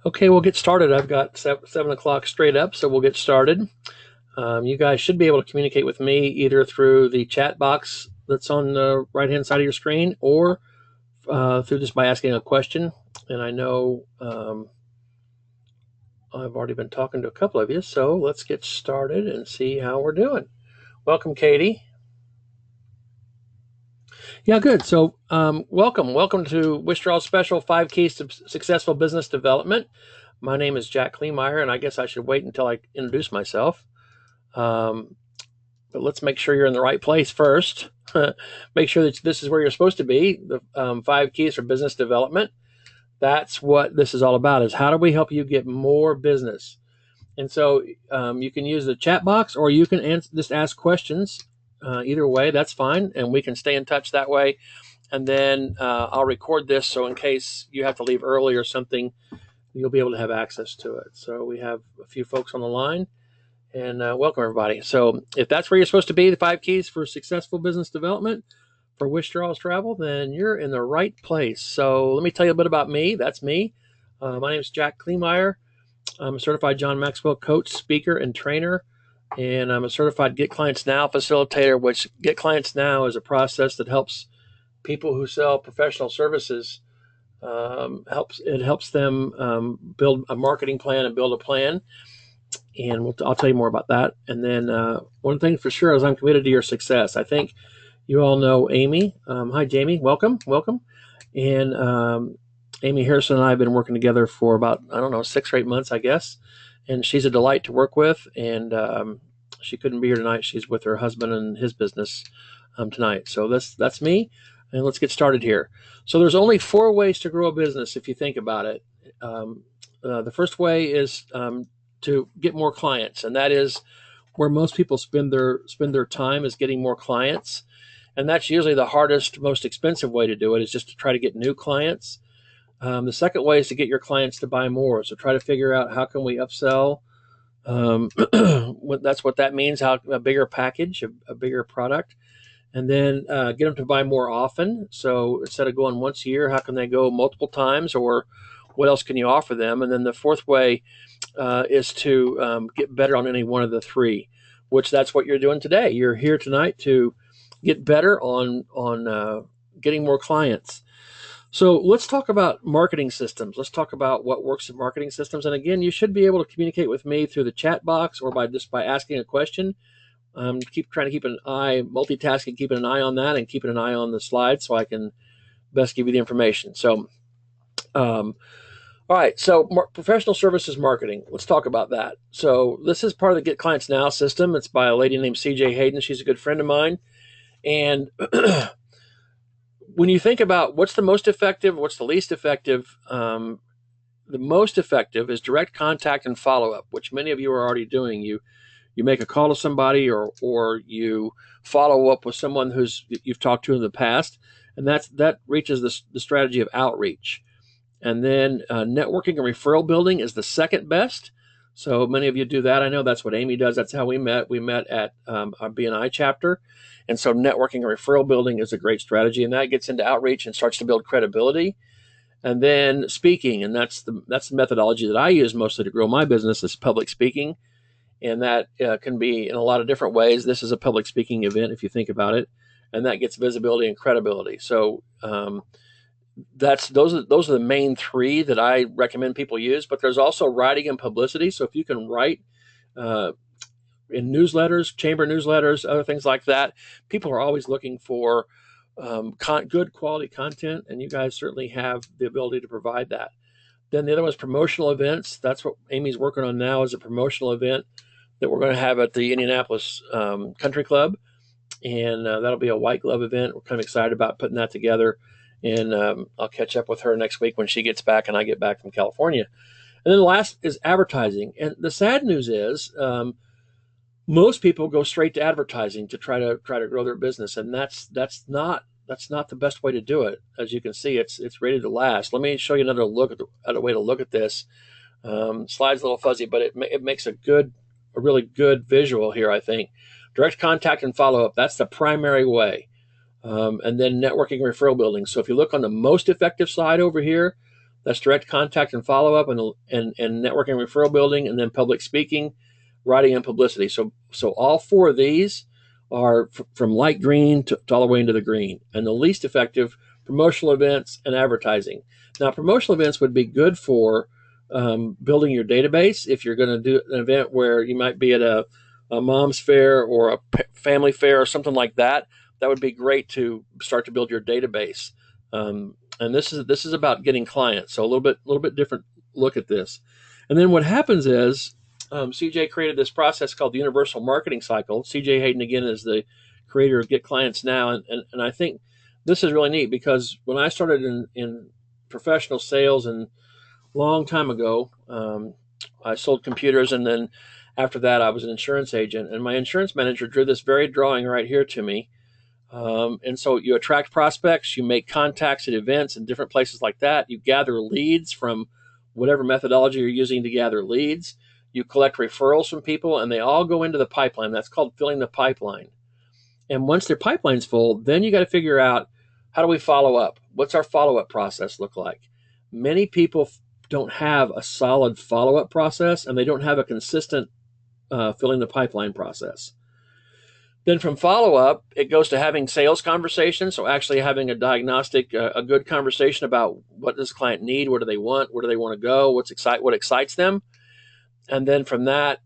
Okay, we'll get started. I've got 7 o'clock straight up, so we'll get started. You guys should be able to communicate with me either through the chat box that's on the right-hand side of your screen or through just by asking a question. And I know I've already been talking to a couple of you, so let's get started and see how we're doing. Welcome, Katie. Yeah, good. So, welcome to Wishdrawals Special 5 Keys to Successful Business Development. My name is Jack Kleemeyer, and I guess I should wait until I introduce myself. But let's make sure you're in the right place first. Make sure that this is where you're supposed to be. The 5 keys for business development. That's what this is all about, is how do we help you get more business? And so you can use the chat box or you can just ask questions. Either way, that's fine. And we can stay in touch that way. And then I'll record this, so in case you have to leave early or something, you'll be able to have access to it. So we have a few folks on the line. And welcome, everybody. So if that's where you're supposed to be, the 5 keys for successful business development for Wishdrawals Travel, then you're in the right place. So let me tell you a bit about me. That's me. My name is Jack Kleemeyer. I'm a certified John Maxwell coach, speaker, and trainer. And I'm a certified Get Clients Now facilitator, which Get Clients Now is a process that helps people who sell professional services. It helps them build a marketing plan and build a plan. And I'll tell you more about that. And then one thing for sure is I'm committed to your success. I think you all know Amy. Hi, Jamie. Welcome. And Amy Harrison and I have been working together for about, 6 or 8 months, I guess. And she's a delight to work with. And she couldn't be here tonight. She's with her husband and his business tonight. So that's me. And let's get started here. So there's only 4 ways to grow a business if you think about it. The first way is to get more clients, and that is where most people spend their time, is getting more clients. And that's usually the hardest, most expensive way to do it, is just to try to get new clients. The second way is to get your clients to buy more. So try to figure out how can we upsell. That's what that means, how a bigger package, a bigger product. And then get them to buy more often. So instead of going once a year, how can they go multiple times, or what else can you offer them? And then the fourth way is to get better on any one of the 3, which that's what you're doing today. You're here tonight to get better on getting more clients. So let's talk about marketing systems. Let's talk about what works in marketing systems. And again, you should be able to communicate with me through the chat box or by asking a question. Keep trying to keep an eye, multitasking, keeping an eye on that, and keeping an eye on the slides so I can best give you the information. So, all right. So professional services marketing. Let's talk about that. So this is part of the Get Clients Now system. It's by a lady named CJ Hayden. She's a good friend of mine. And when you think about what's the most effective, what's the least effective, the most effective is direct contact and follow-up, which many of you are already doing. You make a call to somebody, or you follow up with someone you've talked to in the past, and that reaches the strategy of outreach. And then networking and referral building is the second best. So many of you do that. I know that's what Amy does. That's how we met. We met at our BNI chapter. And so networking and referral building is a great strategy. And that gets into outreach and starts to build credibility. And then speaking, and that's the methodology that I use mostly to grow my business, is public speaking. And that can be in a lot of different ways. This is a public speaking event, if you think about it. And that gets visibility and credibility. So those are the main 3 that I recommend people use. But there's also writing and publicity. So if you can write in newsletters, chamber newsletters, other things like that, people are always looking for good quality content, and you guys certainly have the ability to provide that. Then the other one is promotional events. That's what Amy's working on now, is a promotional event that we're going to have at the Indianapolis Country Club. And that'll be a white glove event. We're kind of excited about putting that together. And I'll catch up with her next week when she gets back and I get back from California. And then the last is advertising. And the sad news is most people go straight to advertising to try to grow their business. And that's not the best way to do it. As you can see, it's ready to last. Let me show you another way to look at this. Slide's a little fuzzy, but it makes a really good visual here, I think. Direct contact and follow-up, that's the primary way. And then networking, referral building. So if you look on the most effective side over here, That's direct contact and follow up, and networking, referral building, and then public speaking, writing, and publicity. So all four of these are from light green to all the way into the green. And the least effective, promotional events and advertising. Now, promotional events would be good for building your database. If you're going to do an event where you might be at a mom's fair or a family fair or something like that, that would be great to start to build your database. And this is about getting clients. So a little bit different look at this. And then what happens is CJ created this process called the Universal Marketing Cycle. CJ Hayden, again, is the creator of Get Clients Now. And I think this is really neat because when I started in professional sales and long time ago, I sold computers, and then after that I was an insurance agent, and my insurance manager drew this very drawing right here to me. And so you attract prospects, you make contacts at events and different places like that. You gather leads from whatever methodology you're using to gather leads. You collect referrals from people, and they all go into the pipeline. That's called filling the pipeline. And once their pipeline's full, then you got to figure out, how do we follow up? What's our follow-up process look like? Many people don't have a solid follow-up process, and they don't have a consistent filling the pipeline process. Then from follow-up, it goes to having sales conversations. So actually having a diagnostic, a good conversation about what does the client need, what do they want, where do they want to go, what excites them. And then from that,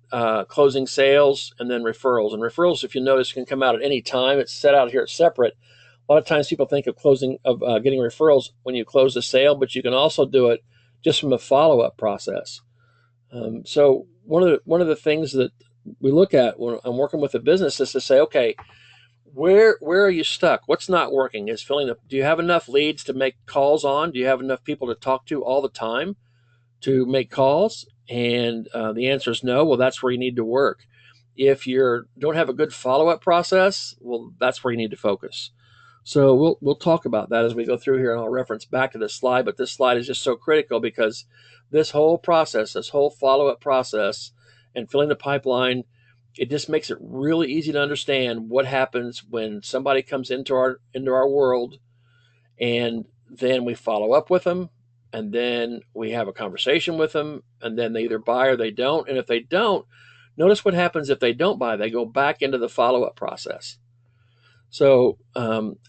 closing sales, and then referrals. And referrals, if you notice, can come out at any time. It's set out here, it's separate. A lot of times people think of getting referrals when you close the sale, but you can also do it just from a follow-up process. So one of the things that we look at when I'm working with a business is to say, okay, where are you stuck? What's not working? Do you have enough leads to make calls on? Do you have enough people to talk to all the time to make calls? And the answer is no. Well, that's where you need to work. If you don't have a good follow-up process, well, that's where you need to focus. So we'll talk about that as we go through here, and I'll reference back to this slide. But this slide is just so critical because this whole process, this whole follow-up process, and filling the pipeline, it just makes it really easy to understand what happens when somebody comes into our world, and then we follow up with them, and then we have a conversation with them, and then they either buy or they don't. And if they don't, notice what happens if they don't buy. They go back into the follow-up process. So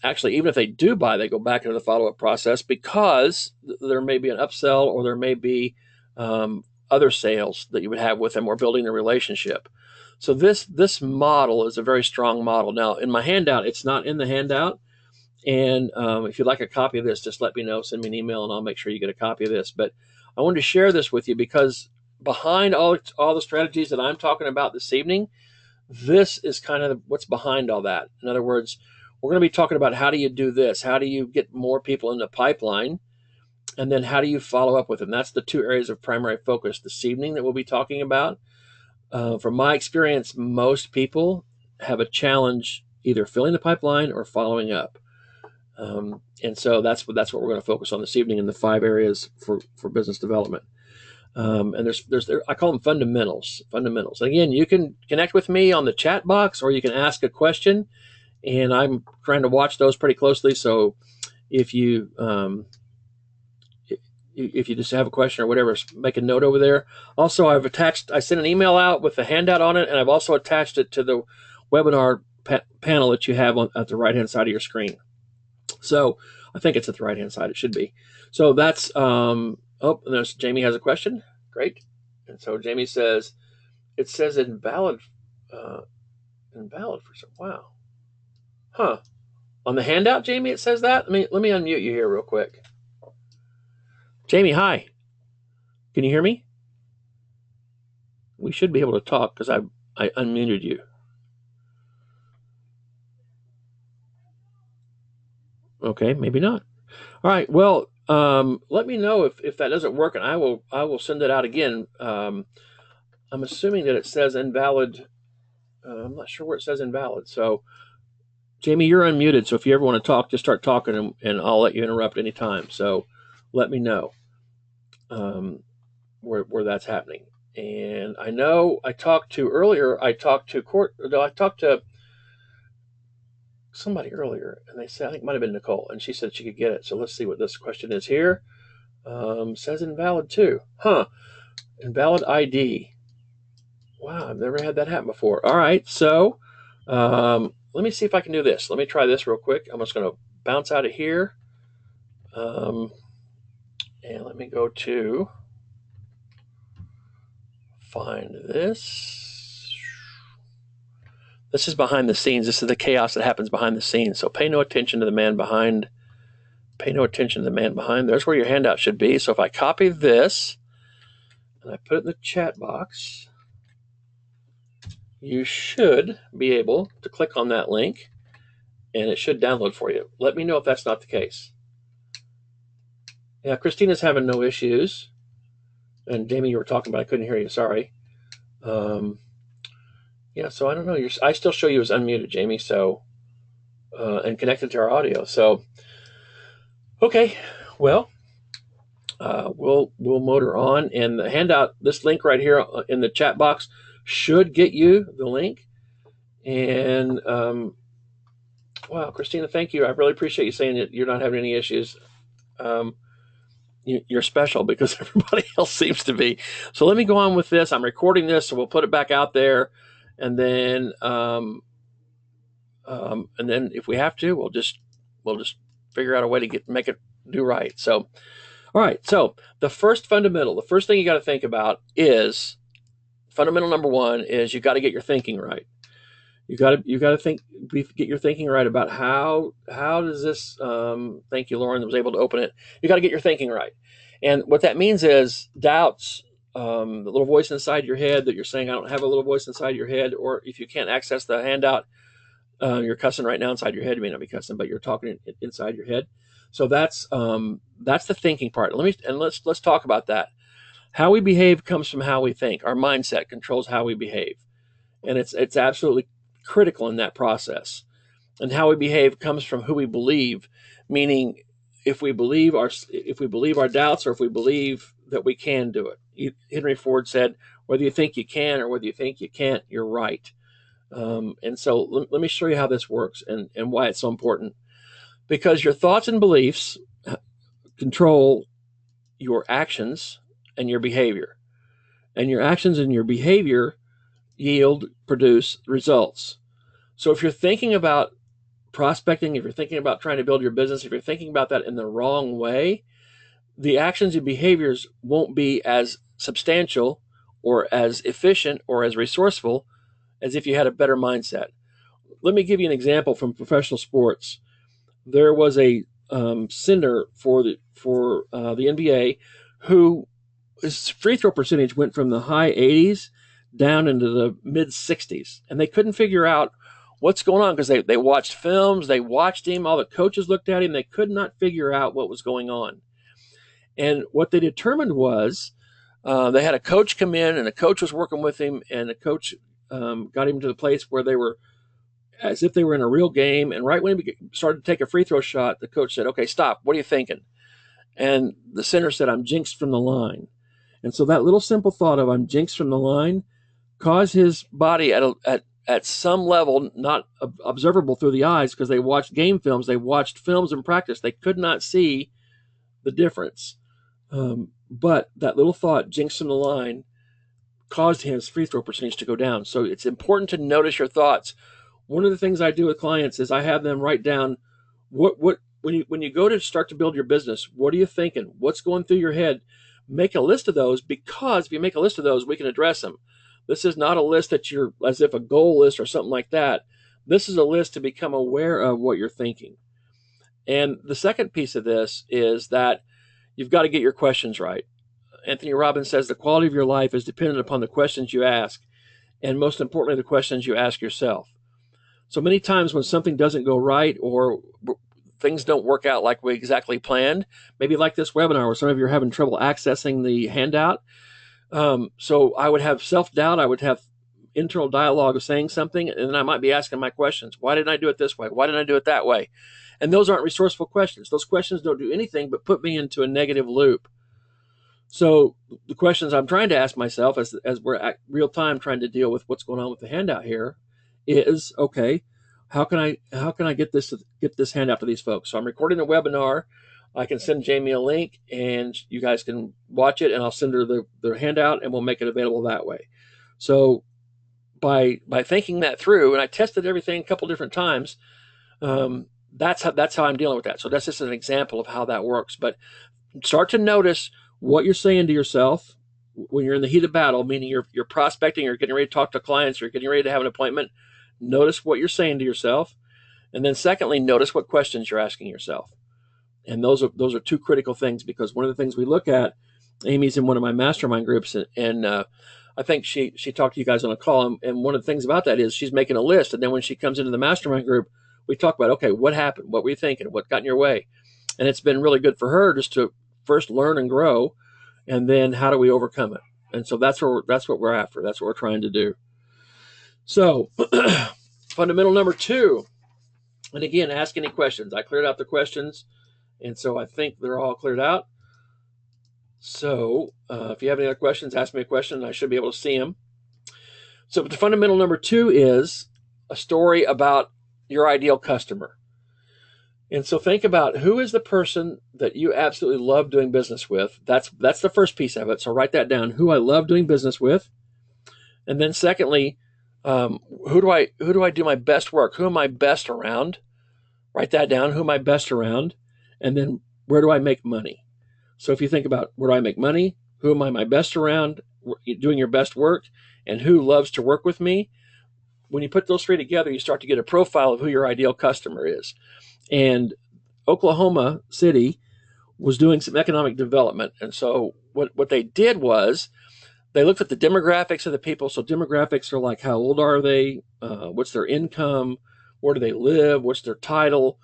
actually, even if they do buy, they go back into the follow-up process because there may be an upsell, or there may be other sales that you would have with them, or building a relationship. So this model is a very strong model. Now, in my handout, it's not in the handout. And if you'd like a copy of this, just let me know. Send me an email, and I'll make sure you get a copy of this. But I wanted to share this with you because behind all the strategies that I'm talking about this evening, this is kind of what's behind all that. In other words, we're going to be talking about how do you do this? How do you get more people in the pipeline? And then how do you follow up with them? That's the two areas of primary focus this evening that we'll be talking about. From my experience, most people have a challenge either filling the pipeline or following up. And so that's what we're going to focus on this evening in the 5 areas for business development. And there's I call them fundamentals. And again, you can connect with me on the chat box, or you can ask a question, and I'm trying to watch those pretty closely. So if you just have a question or whatever, make a note over there. Also, I sent an email out with a handout on it, and I've also attached it to the webinar panel that you have at the right-hand side of your screen. So I think it's at the right-hand side. It should be. So that's, and there's Jamie has a question. Great. And so Jamie says, it says invalid for some, wow. Huh. On the handout, Jamie, it says that? Let me unmute you here real quick. Jamie, hi. Can you hear me? We should be able to talk because I unmuted you. Okay, maybe not. All right. Well, let me know if that doesn't work, and I will send it out again. I'm assuming that it says invalid. I'm not sure where it says invalid. So, Jamie, you're unmuted. So if you ever want to talk, just start talking, and I'll let you interrupt any time. So, let me know where that's happening. And I know I talked to somebody earlier, and they said, I think it might have been Nicole, and she said she could get it. So let's see what this question is here. Says invalid too. Huh. Invalid ID. Wow, I've never had that happen before. All right, so let me see if I can do this. Let me try this real quick. I'm just going to bounce out of here. And let me go to find this. This is behind the scenes. This is the chaos that happens behind the scenes. So pay no attention to the man behind. Pay no attention to the man behind. There's where your handout should be. So if I copy this and I put it in the chat box, you should be able to click on that link and it should download for you. Let me know if that's not the case. Yeah, Christina's having no issues. And Jamie, you were talking about, I couldn't hear you, sorry. Yeah, so I don't know. I still show you as unmuted, Jamie, so, and connected to our audio. So, okay, well, we'll motor on. And the handout, this link right here in the chat box should get you the link. And, wow, Christina, thank you. I really appreciate you saying that you're not having any issues. You're special because everybody else seems to be. So let me go on with this. I'm recording this, so we'll put it back out there. And then if we have to, we'll just figure out a way to make it do right. So, all right. So the first thing you got to think about is fundamental number one is you got to get your thinking right. You got to get your thinking right about how does this. Thank you, Lauren, that was able to open it. You got to get your thinking right, and what that means is doubts. The little voice inside your head that you're saying, I don't have a little voice inside your head, or if you can't access the handout, you're cussing right now inside your head. You may not be cussing, but you're talking inside your head. So that's the thinking part. Let's talk about that. How we behave comes from how we think. Our mindset controls how we behave, and it's absolutely critical in that process. And how we behave comes from who we believe, meaning if we believe our doubts, or if we believe that we can do it. Henry Ford said, whether you think you can or whether you think you can't, you're right. And so let me show you how this works and why it's so important. Because your thoughts and beliefs control your actions and your behavior. And your actions and your behavior produce results. So if you're thinking about prospecting, if you're thinking about trying to build your business, if you're thinking about that in the wrong way, the actions and behaviors won't be as substantial or as efficient or as resourceful as if you had a better mindset. Let me give you an example from professional sports. There was a center for the NBA who his free throw percentage went from the high 80s down into the mid 60s, and they couldn't figure out what's going on because they watched films, they watched him, all the coaches looked at him, they could not figure out what was going on. And what they determined was they had a coach come in, and the coach was working with him, and the coach got him to the place where they were as if they were in a real game. And right when he started to take a free throw shot, the coach said, okay, stop. What are you thinking? And the center said, I'm jinxed from the line. And so that little simple thought of I'm jinxed from the line caused his body at some level, not observable through the eyes because they watched game films, they watched films in practice. They could not see the difference. But that little thought, jinxed from the line, caused his free throw percentage to go down. So it's important to notice your thoughts. One of the things I do with clients is I have them write down when you go to start to build your business, what are you thinking? What's going through your head? Make a list of those, because if you make a list of those, we can address them. This is not a list that you're as if a goal list or something like that. This is a list to become aware of what you're thinking. And the second piece of this is that you've got to get your questions right. Anthony Robbins says the quality of your life is dependent upon the questions you ask, and most importantly, the questions you ask yourself. So many times when something doesn't go right or things don't work out like we exactly planned, maybe like this webinar where some of you are having trouble accessing the handout. So I would have self-doubt. I would have internal dialogue of saying something, and then I might be asking my questions. Why didn't I do it this way? Why didn't I do it that way? And those aren't resourceful questions. Those questions don't do anything but put me into a negative loop. So the questions I'm trying to ask myself as we're at real time trying to deal with what's going on with the handout here is, okay, how can I get this handout to these folks? So I'm recording a webinar. I can send Jamie a link, and you guys can watch it, and I'll send her the handout, and we'll make it available that way. So by thinking that through, and I tested everything a couple different times, that's how I'm dealing with that. So that's just an example of how that works. But start to notice what you're saying to yourself when you're in the heat of battle, meaning you're prospecting, you're getting ready to talk to clients, you're getting ready to have an appointment. Notice what you're saying to yourself. And then secondly, notice what questions you're asking yourself. And those are two critical things, because one of the things we look at, Amy's in one of my mastermind groups, and I think she talked to you guys on a call, and one of the things about that is she's making a list, and then when she comes into the mastermind group, we talk about, okay, what happened? What were you thinking? What got in your way? And it's been really good for her just to first learn and grow, and then how do we overcome it? And so that's what we're after. That's what we're trying to do. So fundamental number 2, and again, ask any questions. I cleared out the questions, and so I think they're all cleared out. So if you have any other questions, ask me a question, and I should be able to see them. So the fundamental number 2 is a story about your ideal customer. And so think about, who is the person that you absolutely love doing business with. That's the first piece of it. So write that down, who I love doing business with. And then secondly, who do I do my best work? Who am I best around? Write that down, who am I best around? And then where do I make money? So if you think about, where do I make money? Who am I my best around, doing your best work? And who loves to work with me? When you put those 3 together, you start to get a profile of who your ideal customer is. And Oklahoma City was doing some economic development. And so what they did was they looked at the demographics of the people. So demographics are like, how old are they? What's their income? Where do they live? What's their title?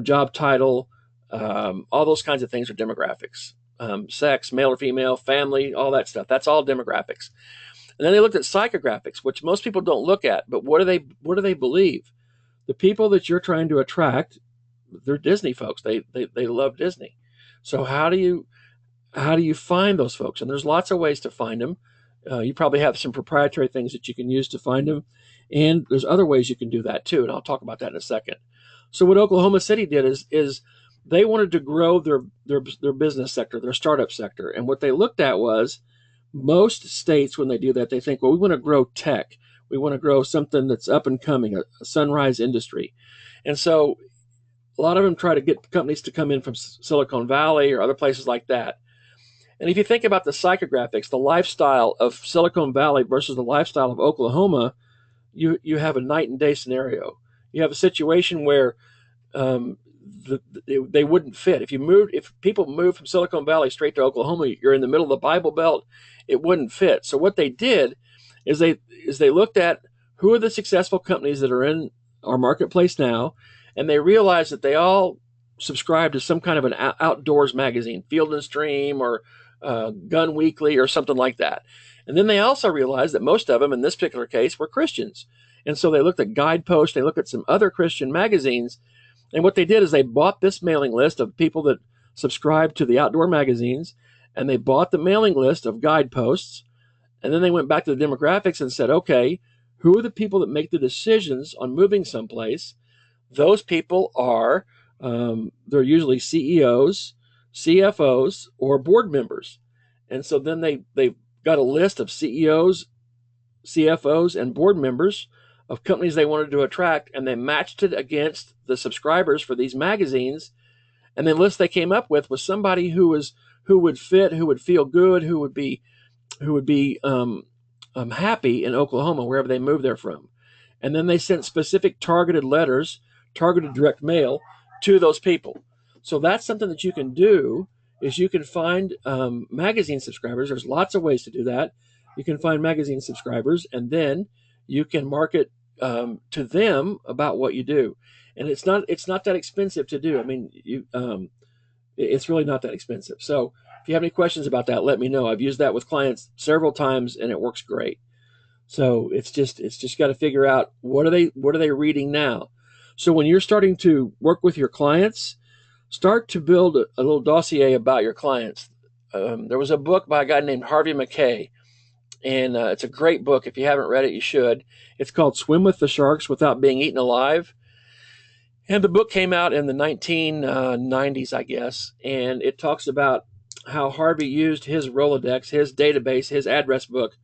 Job title. All those kinds of things are demographics. Sex, male or female, family, all that stuff. That's all demographics. And then they looked at psychographics, which most people don't look at. But what do they believe? The people that you're trying to attract, they're Disney folks. They love Disney. So how do you find those folks? And there's lots of ways to find them. You probably have some proprietary things that you can use to find them, and there's other ways you can do that too. And I'll talk about that in a second. So what Oklahoma City did is they wanted to grow their business sector, their startup sector, and what they looked at was, most states, when they do that, they think, well, we want to grow tech. We want to grow something that's up and coming, a sunrise industry. And so a lot of them try to get companies to come in from Silicon Valley or other places like that. And if you think about the psychographics, the lifestyle of Silicon Valley versus the lifestyle of Oklahoma, you have a night and day scenario. You have a situation where they wouldn't fit. If people moved from Silicon Valley straight to Oklahoma, you're in the middle of the Bible Belt, it wouldn't fit. So what they did is they looked at, who are the successful companies that are in our marketplace now, and they realized that they all subscribe to some kind of an outdoors magazine, Field and Stream or Gun Weekly or something like that. And then they also realized that most of them, in this particular case, were Christians. And so they looked at Guidepost, they looked at some other Christian magazines, and what they did is they bought this mailing list of people that subscribed to the outdoor magazines, and they bought the mailing list of Guideposts, and then they went back to the demographics and said, okay, who are the people that make the decisions on moving someplace? Those people are, they're usually CEOs, CFOs, or board members. And so then they got a list of CEOs, CFOs, and board members of companies they wanted to attract, and they matched it against the subscribers for these magazines. And the list they came up with was somebody who would fit, who would feel good, who would be happy in Oklahoma, wherever they moved there from. And then they sent specific targeted letters, targeted direct mail to those people. So that's something that you can do, is you can find magazine subscribers. There's lots of ways to do that. You can find magazine subscribers, and then you can market to them about what you do. And it's not that expensive to do. I mean, it's really not that expensive. So if you have any questions about that, let me know. I've used that with clients several times, and it works great. So it's just got to figure out, what are they reading now. So when you're starting to work with your clients, start to build a little dossier about your clients. There was a book by a guy named Harvey McKay, and it's a great book. If you haven't read it, you should. It's called Swim with the Sharks Without Being Eaten Alive. And the book came out in the 1990s, I guess, and it talks about how Harvey used his Rolodex, his database, his address book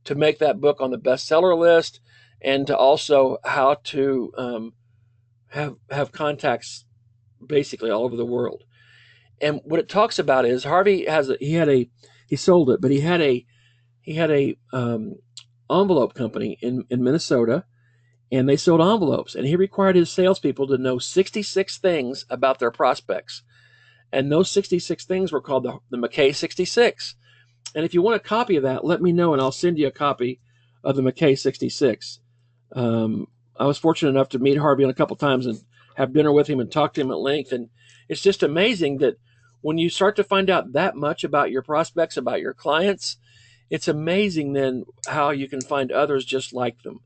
to make that book on the bestseller list, and to also how to have contacts basically all over the world. And what it talks about is Harvey he sold it, but he had a envelope company in Minnesota, and they sold envelopes, and he required his salespeople to know 66 things about their prospects. And those 66 things were called the McKay 66. And if you want a copy of that, let me know, and I'll send you a copy of the McKay 66. I was fortunate enough to meet Harvey a couple times and have dinner with him and talk to him at length. And it's just amazing that when you start to find out that much about your prospects, about your clients, it's amazing then how you can find others just like them.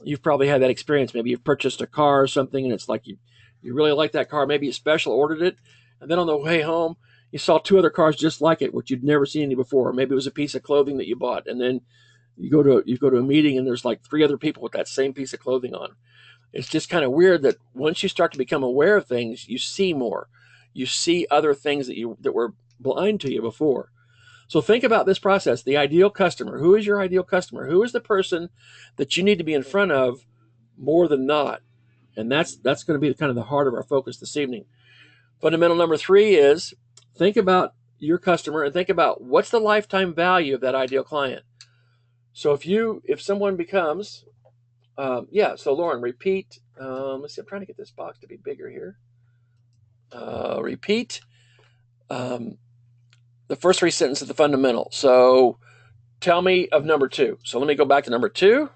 You've probably had that experience. Maybe you've purchased a car or something, and it's like you really like that car. Maybe you special ordered it, and then on the way home, you saw two other cars just like it, which you'd never seen any before. Maybe it was a piece of clothing that you bought, and then you go to a meeting, and there's like three other people with that same piece of clothing on. It's just kind of weird that once you start to become aware of things, you see more. You see other things that were blind to you before. So think about this process, the ideal customer. Who is your ideal customer? Who is the person that you need to be in front of more than not? And that's going to be kind of the heart of our focus this evening. Fundamental number 3 is think about your customer and think about what's the lifetime value of that ideal client. So if someone becomes, so Lauren, repeat. Let's see, I'm trying to get this box to be bigger here. Repeat. The first 3 sentences of the fundamental. So tell me of number 2. So let me go back to number 2.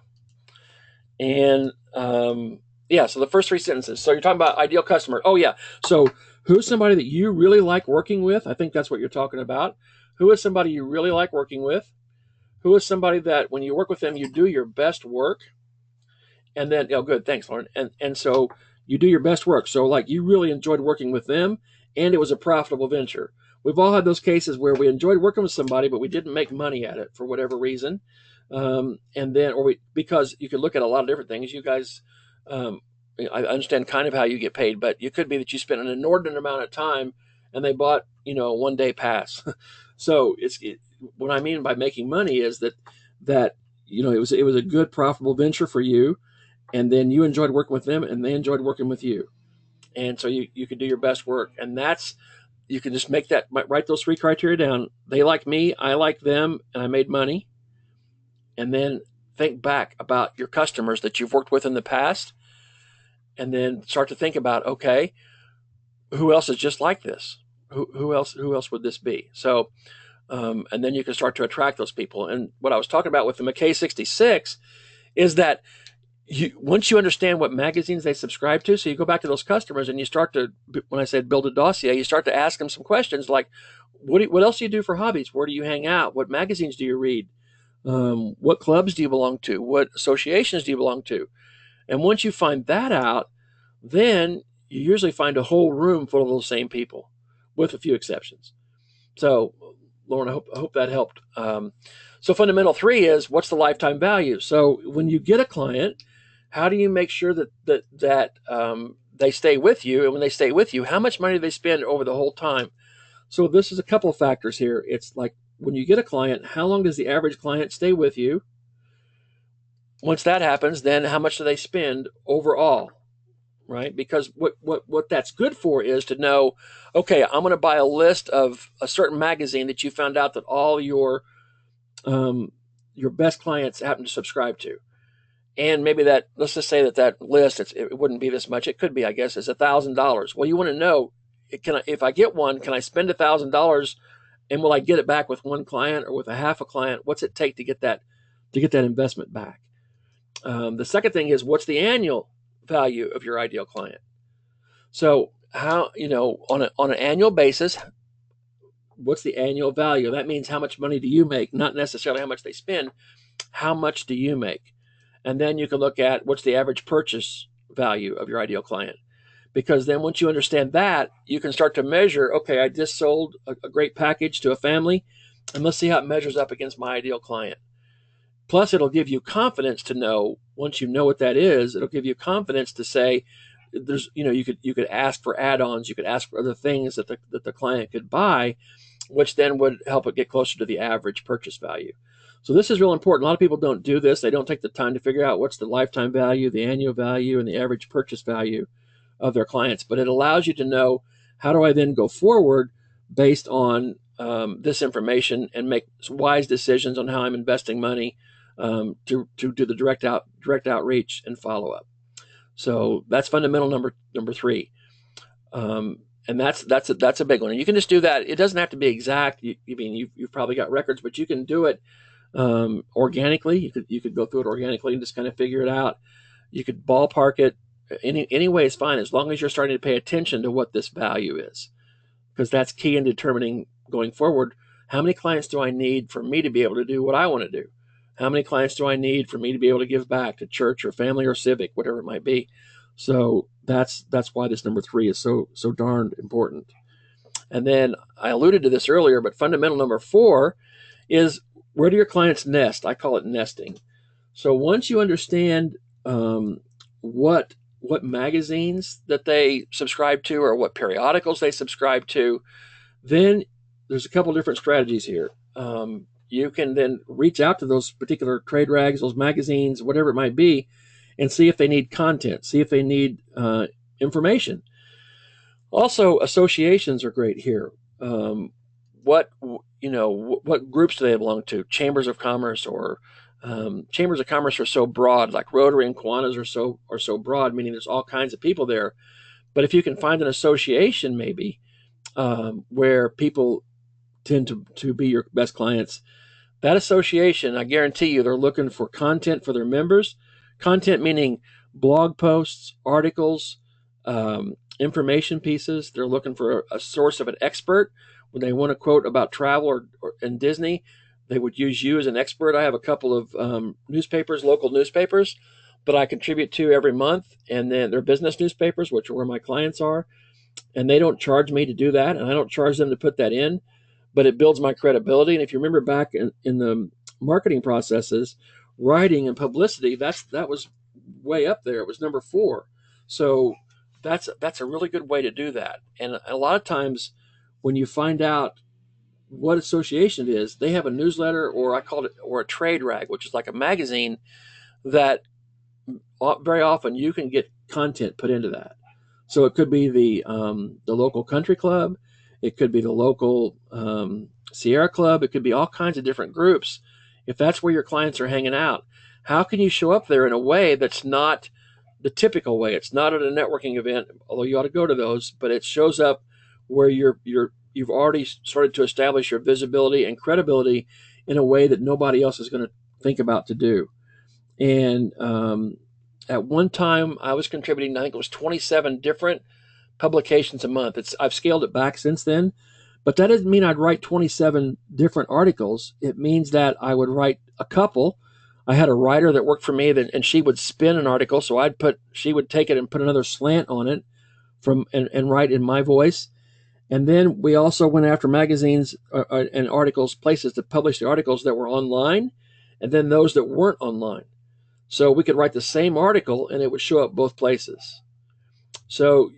And so the first 3 sentences. So you're talking about ideal customer. Oh, yeah. So who's somebody that you really like working with? I think that's what you're talking about. Who is somebody you really like working with? Who is somebody that when you work with them, you do your best work? And then, good. Thanks, Lauren. And so you do your best work. So like you really enjoyed working with them, and it was a profitable venture. We've all had those cases where we enjoyed working with somebody, but we didn't make money at it for whatever reason. Because you could look at a lot of different things. You guys, I understand kind of how you get paid, but it could be that you spent an inordinate amount of time and they bought, a 1-day pass. So what I mean by making money is that it was a good profitable venture for you, and then you enjoyed working with them and they enjoyed working with you. And so you could do your best work, and you can just write those 3 criteria down. They like me, I like them, and I made money. And then think back about your customers that you've worked with in the past, and then start to think about, okay, who else is just like this? Who else would this be? So, and then you can start to attract those people. And what I was talking about with the McKay 66 is that once you understand what magazines they subscribe to, so you go back to those customers and you start to, when I said build a dossier, you start to ask them some questions like, what else do you do for hobbies? Where do you hang out? What magazines do you read? What clubs do you belong to? What associations do you belong to? And once you find that out, then you usually find a whole room full of those same people, with a few exceptions. So, Lauren, I hope that helped. So fundamental 3 is what's the lifetime value? So when you get a client, how do you make sure that they stay with you? And when they stay with you, how much money do they spend over the whole time? So this is a couple of factors here. It's like when you get a client, how long does the average client stay with you? Once that happens, then how much do they spend overall? Right? Because what that's good for is to know, okay, I'm going to buy a list of a certain magazine that you found out that all your best clients happen to subscribe to. And maybe let's just say that list, it wouldn't be this much. It could be, I guess, it's $1,000. Well, you want to know, if I get one, can I spend $1,000 and will I get it back with one client or with a half a client? What's it take to get that investment back? The second thing is, what's the annual value of your ideal client? So how, on an annual basis, what's the annual value? That means how much money do you make, not necessarily how much they spend. How much do you make? And then you can look at what's the average purchase value of your ideal client. Because then once you understand that, you can start to measure, okay, I just sold a great package to a family, and let's see how it measures up against my ideal client. Plus, it'll give you confidence to know, once you know what that is, it'll give you confidence to say, there's, you could ask for add-ons, you could ask for other things that the client could buy, which then would help it get closer to the average purchase value. So this is real important. A lot of people don't do this. They don't take the time to figure out what's the lifetime value, the annual value, and the average purchase value of their clients. But it allows you to know, how do I then go forward based on this information and make wise decisions on how I'm investing money to do the direct outreach and follow up. So that's fundamental number three. And that's a big one. And you can just do that. It doesn't have to be exact. You've probably got records, but you can do it organically. You could go through it organically and just kind of figure it out. You could ballpark it. Any way is fine, as long as you're starting to pay attention to what this value is, because that's key in determining going forward. How many clients do I need for me to be able to do what I want to do? How many clients do I need for me to be able to give back to church or family or civic, whatever it might be? So that's why this number three is so darned important. And then I alluded to this earlier, but fundamental number four is, where do your clients nest? I call it nesting. So once you understand what magazines that they subscribe to or what periodicals they subscribe to, then there's a couple different strategies here. You can then reach out to those particular trade rags, those magazines, whatever it might be, and see if they need content, see if they need information. Also, associations are great here. What groups do they belong to? Chambers of commerce, or chambers of commerce are so broad, like Rotary and Kiwanis are so broad, meaning there's all kinds of people there. But if you can find an association, maybe where people tend to be your best clients, that association, I guarantee you, they're looking for content for their members. Content meaning blog posts, articles, information pieces. They're looking for a source of an expert. When they want to quote about travel or in Disney, they would use you as an expert. I have a couple of newspapers, local newspapers, that I contribute to every month, and then they're business newspapers, which are where my clients are, and they don't charge me to do that, and I don't charge them to put that in, but it builds my credibility. And if you remember back in the marketing processes, writing and publicity, that was way up there. It was number 4. So that's a really good way to do that. And a lot of times when you find out what association it is, they have a newsletter, or I call it, or a trade rag, which is like a magazine that very often you can get content put into that. So it could be the local country club, it could be the local Sierra Club, it could be all kinds of different groups. If that's where your clients are hanging out, how can you show up there in a way that's not the typical way? It's not at a networking event, although you ought to go to those, but it shows up where you've already started to establish your visibility and credibility in a way that nobody else is going to think about to do. And at one time, I was contributing, I think it was 27 different publications a month. I've scaled it back since then, but that doesn't mean I'd write 27 different articles. It means that I would write a couple. I had a writer that worked for me, and she would spin an article, so she would take it and put another slant on it and write in my voice. And then we also went after magazines and articles, places to publish the articles that were online, and then those that weren't online. So we could write the same article and it would show up both places. So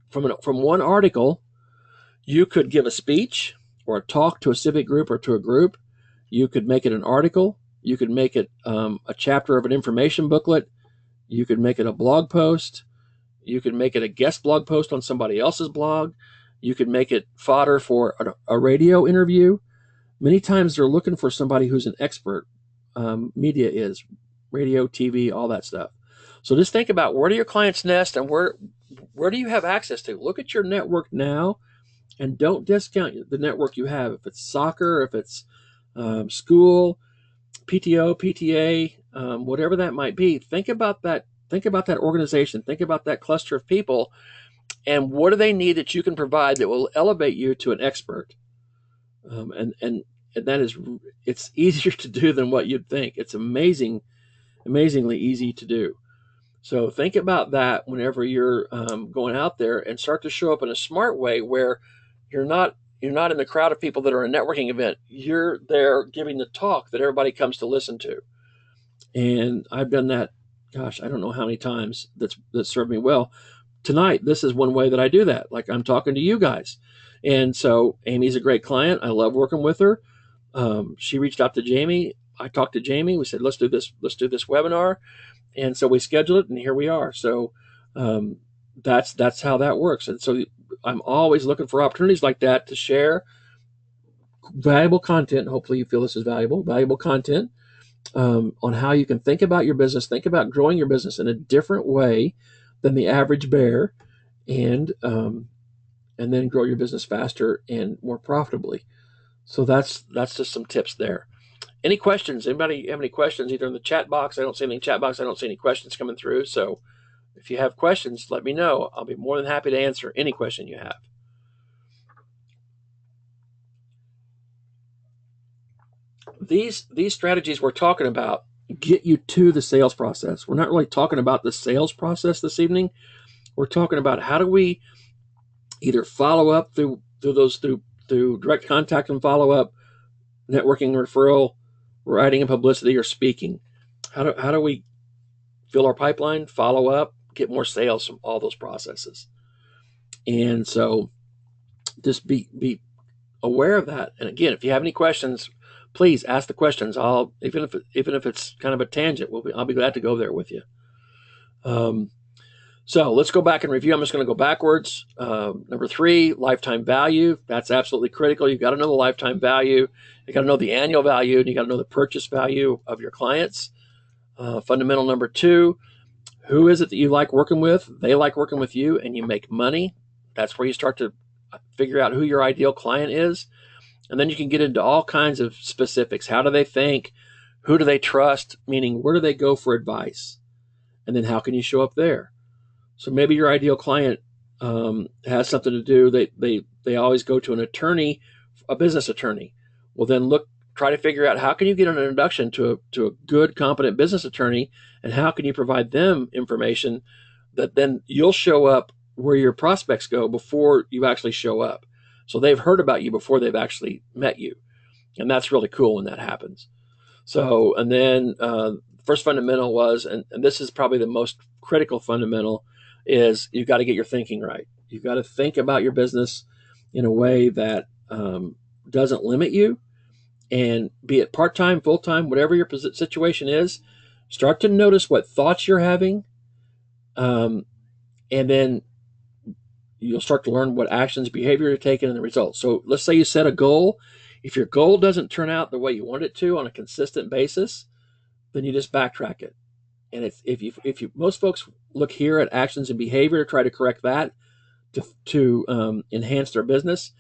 from one article, you could give a speech or a talk to a civic group or to a group. You could make it an article. You could make it a chapter of an information booklet. You could make it a blog post. You could make it a guest blog post on somebody else's blog. You could make it fodder for a radio interview. Many times they're looking for somebody who's an expert. Media is radio, TV, all that stuff. So just think about, where do your clients nest and where do you have access to? Look at your network now, and don't discount the network you have. If it's soccer, if it's school, PTO, PTA, whatever that might be, think about that. Think about that organization. Think about that cluster of people, and what do they need that you can provide that will elevate you to an expert? And that is, it's easier to do than what you'd think. It's amazingly easy to do. So think about that whenever you're going out there, and start to show up in a smart way where you're not in the crowd of people that are a networking event. You're there giving the talk that everybody comes to listen to. And I've done that, gosh, I don't know how many times. That served me well. tonight, this is one way that I do that. Like I'm talking to you guys. And so Amy's a great client. I love working with her. She reached out to Jamie. I talked to Jamie. We said, let's do this webinar. And so we scheduled it, and here we are. So that's how that works. And so I'm always looking for opportunities like that to share valuable content. Hopefully you feel this is valuable content on how you can think about your business, think about growing your business in a different way than the average bear, and then grow your business faster and more profitably. So that's just some tips there. Any questions? Anybody have any questions? Either in the chat box. I don't see anything in the chat box. I don't see any questions coming through. So if you have questions, let me know. I'll be more than happy to answer any question you have. These strategies we're talking about get you to the sales process. We're not really talking about the sales process this evening. We're talking about how do we either follow up through direct contact and follow up, networking, referral, writing and publicity, or speaking. How do we fill our pipeline, follow up, get more sales from all those processes? And so just be aware of that. And again, if you have any questions, please ask the questions. Even if it's kind of a tangent, I'll be glad to go there with you. So let's go back and review. I'm just going to go backwards. Number 3, lifetime value. That's absolutely critical. You've got to know the lifetime value. You got to know the annual value, and you got to know the purchase value of your clients. Fundamental number 2, who is it that you like working with? They like working with you, and you make money. That's where you start to figure out who your ideal client is. And then you can get into all kinds of specifics. How do they think? Who do they trust? Meaning, where do they go for advice? And then how can you show up there? So maybe your ideal client has something to do. They always go to an attorney, a business attorney. Well, then try to figure out how can you get an introduction to a good, competent business attorney, and how can you provide them information that then you'll show up where your prospects go before you actually show up. So they've heard about you before they've actually met you. And that's really cool when that happens. So, and then first fundamental was, and this is probably the most critical fundamental, is you've got to get your thinking right. You've got to think about your business in a way that doesn't limit you. And be it part-time, full-time, whatever your situation is, start to notice what thoughts you're having. And then you'll start to learn what actions, behavior you're taking, and the results. So let's say you set a goal. If your goal doesn't turn out the way you want it to on a consistent basis, then you just backtrack it. And if most folks look here at actions and behavior to try to correct that to enhance their business,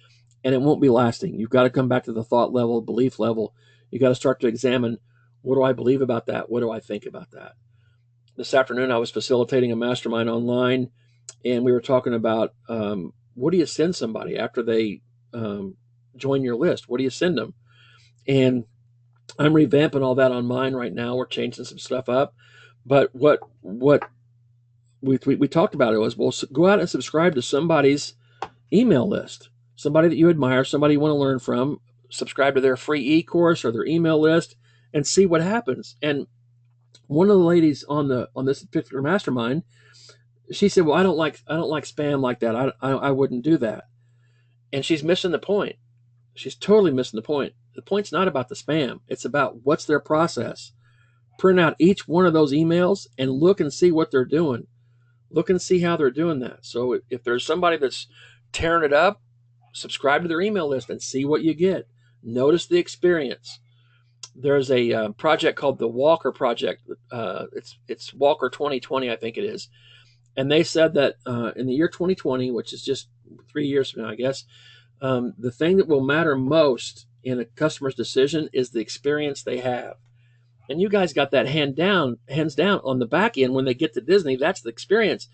and it won't be lasting. You've got to come back to the thought level, belief level. You got to start to examine, what do I believe about that? What do I think about that? This afternoon, I was facilitating a mastermind online, and we were talking about what do you send somebody after they join your list? What do you send them? And I'm revamping all that on mine right now. We're changing some stuff up. But what we talked about it was, well, go out and subscribe to somebody's email list, somebody that you admire, somebody you want to learn from. Subscribe to their free e-course or their email list and see what happens. And one of the ladies on this particular mastermind, she said, well, I don't like spam like that. I wouldn't do that. And she's missing the point. She's totally missing the point. The point's not about the spam. It's about what's their process. Print out each one of those emails and look and see what they're doing. Look and see how they're doing that. So if there's somebody that's tearing it up, subscribe to their email list and see what you get. Notice the experience. There's a project called the Walker Project. It's Walker 2020, I think it is. And they said that in the year 2020, which is just 3 years from now, I guess, the thing that will matter most in a customer's decision is the experience they have. And you guys got that hands down on the back end when they get to Disney. That's the experience.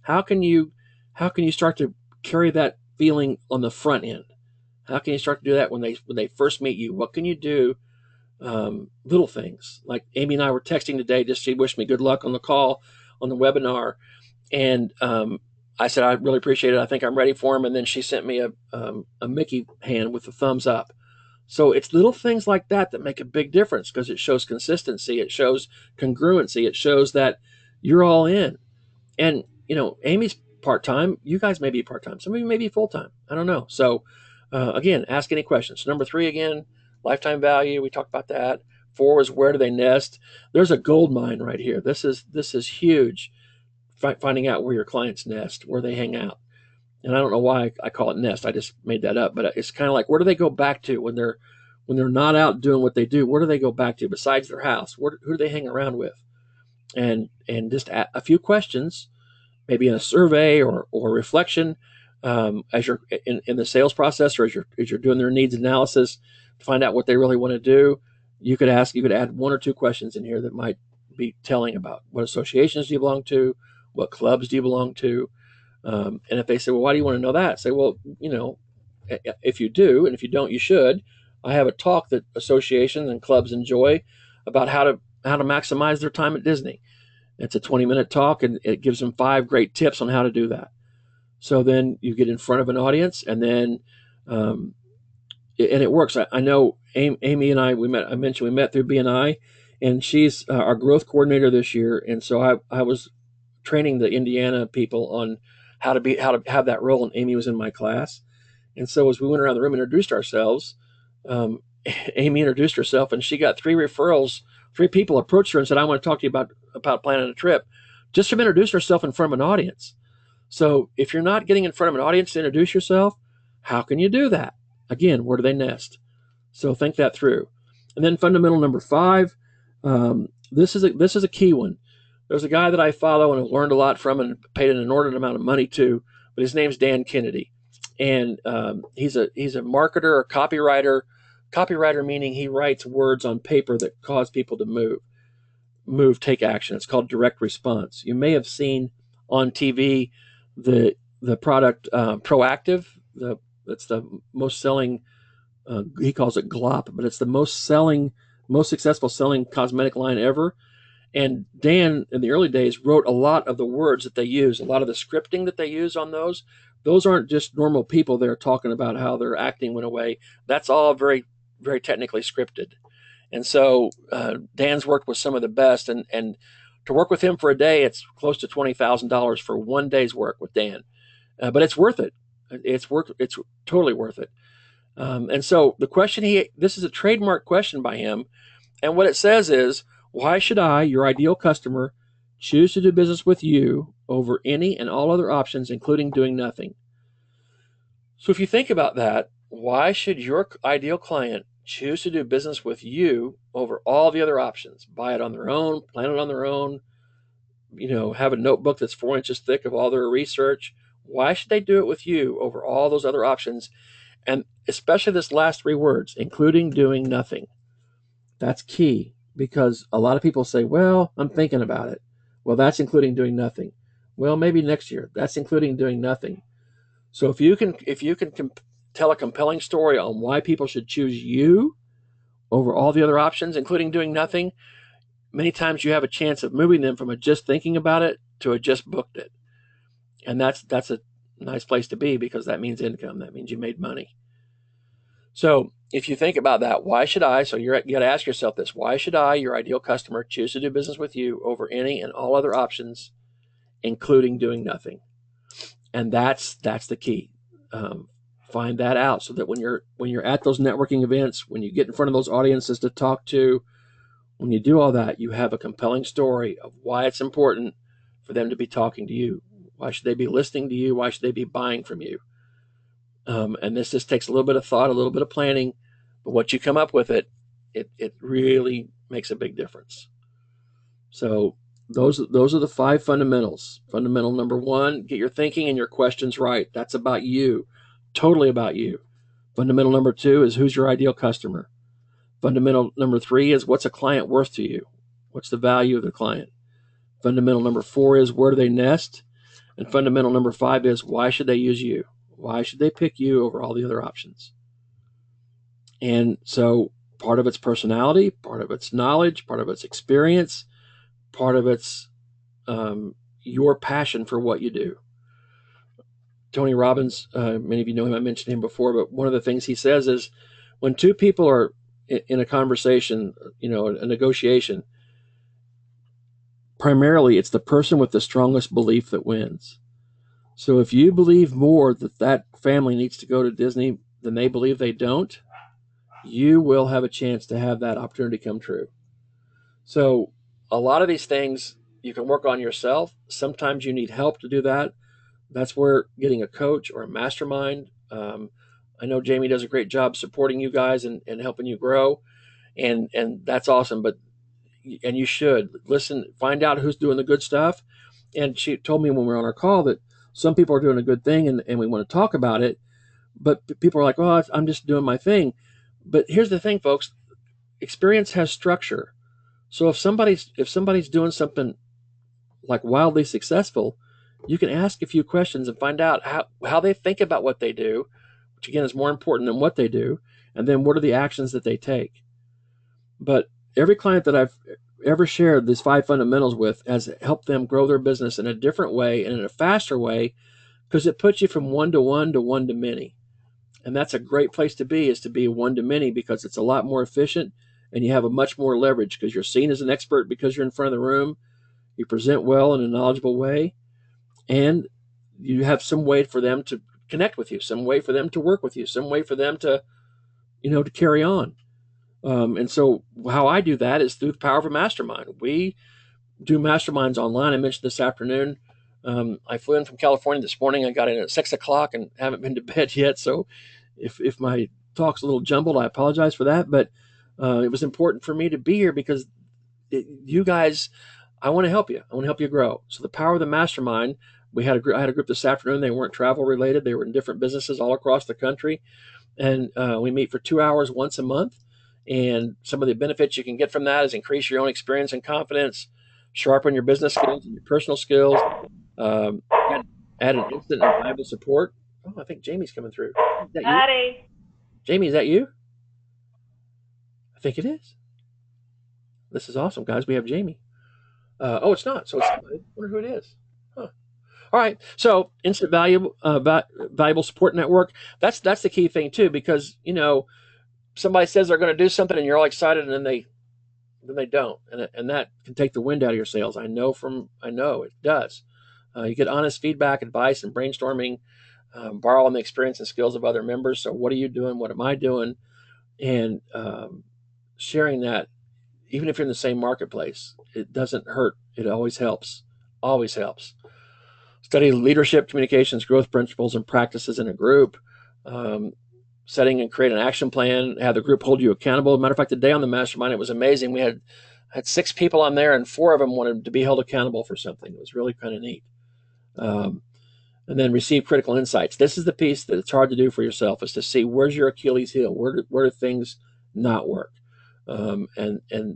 How can you start to carry that feeling on the front end? How can you start to do that when they first meet you? What can you do? Little things like Amy and I were texting today. She wished me good luck on the call on the webinar, and I said I really appreciate it. I think I'm ready for him. And then she sent me a Mickey hand with a thumbs up. So it's little things like that that make a big difference because it shows consistency. It shows congruency. It shows that you're all in. And, Amy's part-time. You guys may be part-time. Some of you may be full-time. I don't know. So again, ask any questions. Number 3, again, lifetime value. We talked about that. 4 is where do they nest? There's a gold mine right here. This is huge. Finding out where your clients nest, where they hang out. And I don't know why I call it nest. I just made that up. But it's kind of like, where do they go back to when they're not out doing what they do? Where do they go back to besides their house? Who do they hang around with? And just a few questions, maybe in a survey or reflection, as you're in the sales process, or as you're doing their needs analysis to find out what they really want to do. You could add 1 or 2 questions in here that might be telling about what associations do you belong to, what clubs do you belong to, and if they say, well, why do you want to know that? Say, well, if you do, and if you don't, you should. I have a talk that associations and clubs enjoy about how to maximize their time at Disney. It's a 20-minute talk, and it gives them 5 great tips on how to do that. So then you get in front of an audience, and then and it works. I know Amy and I mentioned we met through BNI, and she's our growth coordinator this year, and so I was training the Indiana people on how to have that role, and Amy was in my class. And so as we went around the room and introduced ourselves, Amy introduced herself, and she got 3 referrals. 3 people approached her and said, I want to talk to you about planning a trip, just from introducing herself in front of an audience. So if you're not getting in front of an audience to introduce yourself, how can you do that? Again, where do they nest? So think that through. And then fundamental number 5, this is a key one. There's a guy that I follow and have learned a lot from and paid an inordinate amount of money to, but his name's Dan Kennedy. And he's a marketer or copywriter. Copywriter meaning he writes words on paper that cause people to take action. It's called direct response. You may have seen on TV the product Proactive. That's the most selling. He calls it glop, but it's the most successful selling cosmetic line ever. And Dan, in the early days, wrote a lot of the words that they use, a lot of the scripting that they use on those. Those aren't just normal people there talking about how their acting went away. That's all very, very technically scripted. And so Dan's worked with some of the best. And to work with him for a day, it's close to $20,000 for one day's work with Dan. But it's worth it. It's totally worth it. And so the question this is a trademark question by him. And what it says is, why should I, your ideal customer, choose to do business with you over any and all other options, including doing nothing? So if you think about that, why should your ideal client choose to do business with you over all the other options? Buy it on their own, plan it on their own, have a notebook that's 4 inches thick of all their research. Why should they do it with you over all those other options? And especially this last 3 words, including doing nothing. That's key. Because a lot of people say, well, I'm thinking about it. Well, that's including doing nothing. Well, maybe next year. That's including doing nothing. So if you can tell a compelling story on why people should choose you over all the other options, including doing nothing, many times you have a chance of moving them from a just thinking about it to a just booked it. And that's a nice place to be, because that means income. That means you made money. So if you think about that, why should I? So you got to ask yourself this: why should I, your ideal customer, choose to do business with you over any and all other options, including doing nothing? And that's the key. Find that out, so that when you're at those networking events, when you get in front of those audiences to talk to, when you do all that, you have a compelling story of why it's important for them to be talking to you. Why should they be listening to you? Why should they be buying from you? And this just takes a little bit of thought, a little bit of planning, but what you come up with, it really makes a big difference. So those are the 5 fundamentals. Fundamental number 1, get your thinking and your questions right. That's about you, totally about you. Fundamental number 2 is, who's your ideal customer? Fundamental number 3 is, what's a client worth to you? What's the value of the client? Fundamental number 4 is, where do they nest? And fundamental number 5 is, why should they use you? Why should they pick you over all the other options? And so part of it's personality, part of it's knowledge, part of it's experience, part of it's your passion for what you do. Tony Robbins, many of you know him, I mentioned him before, but one of the things he says is, when 2 people are in a conversation, a negotiation, primarily it's the person with the strongest belief that wins. So if you believe more that that family needs to go to Disney than they believe they don't, you will have a chance to have that opportunity come true. So a lot of these things you can work on yourself. Sometimes you need help to do that. That's where getting a coach or a mastermind. I know Jamie does a great job supporting you guys and helping you grow, and that's awesome. But and you should listen, find out who's doing the good stuff. And she told me when we were on our call that some people are doing a good thing and we want to talk about it, but people are like, "Oh, I'm just doing my thing." But here's the thing, folks: experience has structure. So if somebody's doing something like wildly successful, you can ask a few questions and find out how they think about what they do, which again is more important than what they do, and then what are the actions that they take. But every client that I've ever shared these 5 fundamentals with has helped them grow their business in a different way and in a faster way, because it puts you from one to one to one to many. And that's a great place to be, is to be one to many, because it's a lot more efficient and you have a much more leverage because you're seen as an expert because you're in front of the room. You present well in a knowledgeable way, and you have some way for them to connect with you, some way for them to work with you, some way for them to, to carry on. And so how I do that is through the power of a mastermind. We do masterminds online. I mentioned this afternoon. I flew in from California this morning. I got in at 6 o'clock and haven't been to bed yet. So if my talk's a little jumbled, I apologize for that. But it was important for me to be here because you guys, I want to help you. I want to help you grow. So the power of the mastermind. I had a group this afternoon. They weren't travel related. They were in different businesses all across the country, and we meet for 2 hours once a month. And some of the benefits you can get from that is increase your own experience and confidence, sharpen your business skills and your personal skills, um, add an instant and reliable support. Oh, I think Jamie's coming through. Is that you? Patty. Jamie, is that you? I think it is. This is awesome, guys. We have Jamie. Oh, it's not. So it's not. I wonder who it is. Huh. All right. So instant valuable support network. That's the key thing too, because somebody says they're going to do something and you're all excited, and then they don't, and that can take the wind out of your sails. I know it does. You get honest feedback, advice, and brainstorming, borrow on the experience and skills of other members. So what are you doing? What am I doing? And sharing that, even if you're in the same marketplace, it doesn't hurt. It always helps. Always helps. Study leadership, communications, growth principles, and practices in a group. Um, Setting and create an action plan. Have the group hold you accountable. Matter of fact, the day on the mastermind, it was amazing. We had 6 people on there, and 4 of them wanted to be held accountable for something. It was really kind of neat. Um, and then receive critical insights. This is the piece that it's hard to do for yourself, is to see where's your Achilles heel. Where do things not work? And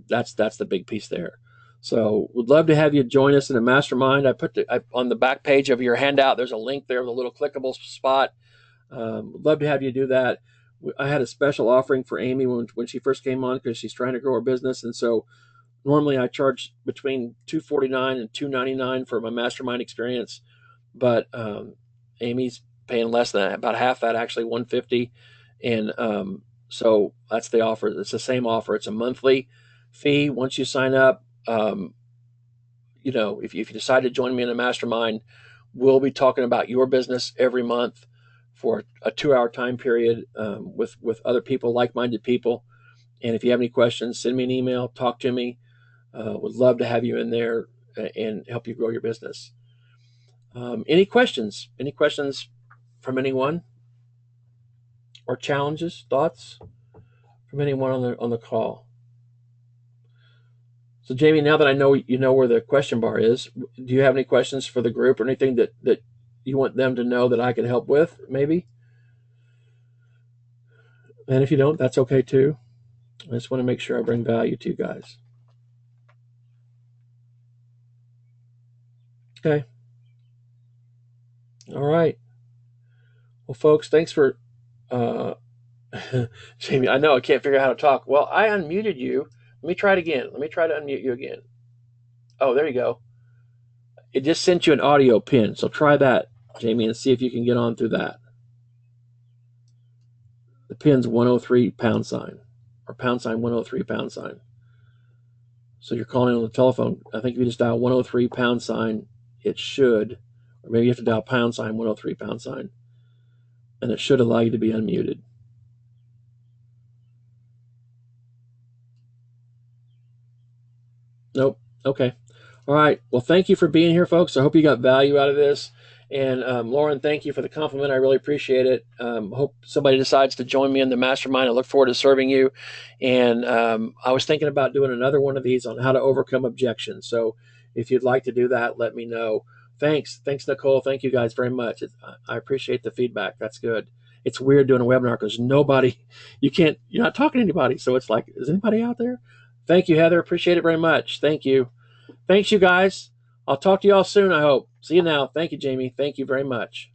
that's the big piece there. So would love to have you join us in a mastermind. On the back page of your handout, there's a link there with a little clickable spot. Would love to have you do that. I had a special offering for Amy when she first came on, because she's trying to grow her business, and so normally I charge between $249 and $299 for my mastermind experience, but Amy's paying less than that, about half that, actually $150, and so that's the offer. It's the same offer. It's a monthly fee once you sign up. If you decide to join me in a mastermind, we'll be talking about your business every month for a 2-hour time period, with other people, like-minded people. And if you have any questions, send me an email, talk to me. Would love to have you in there and help you grow your business. Any questions? Any questions from anyone, or challenges, thoughts from anyone on the call? So Jamie, now that I know you know where the question bar is, do you have any questions for the group or anything that you want them to know that I can help with, maybe? And if you don't, that's okay too. I just want to make sure I bring value to you guys. Okay. All right. Well, folks, thanks for Jamie. I know I can't figure out how to talk. Well, I unmuted you. Let me try it again. Let me try to unmute you again. Oh, there you go. It just sent you an audio pin. So try that, Jamie, and see if you can get on through that. The pin's 103 pound sign, or pound sign 103 pound sign. So you're calling on the telephone. I think if you just dial 103 pound sign, it should Or maybe you have to dial #103 #, and it should allow you to be unmuted. Nope. Okay. All right. Well, thank you for being here, folks. I hope you got value out of this. And Lauren, thank you for the compliment. I really appreciate it. Hope somebody decides to join me in the mastermind. I look forward to serving you. And I was thinking about doing another one of these on how to overcome objections. So if you'd like to do that, let me know. Thanks. Thanks, Nicole. Thank you guys very much. I appreciate the feedback. That's good. It's weird doing a webinar because you're not talking to anybody. So it's like, is anybody out there? Thank you, Heather. Appreciate it very much. Thank you. Thanks, you guys. I'll talk to you all soon, I hope. See you now. Thank you, Jamie. Thank you very much.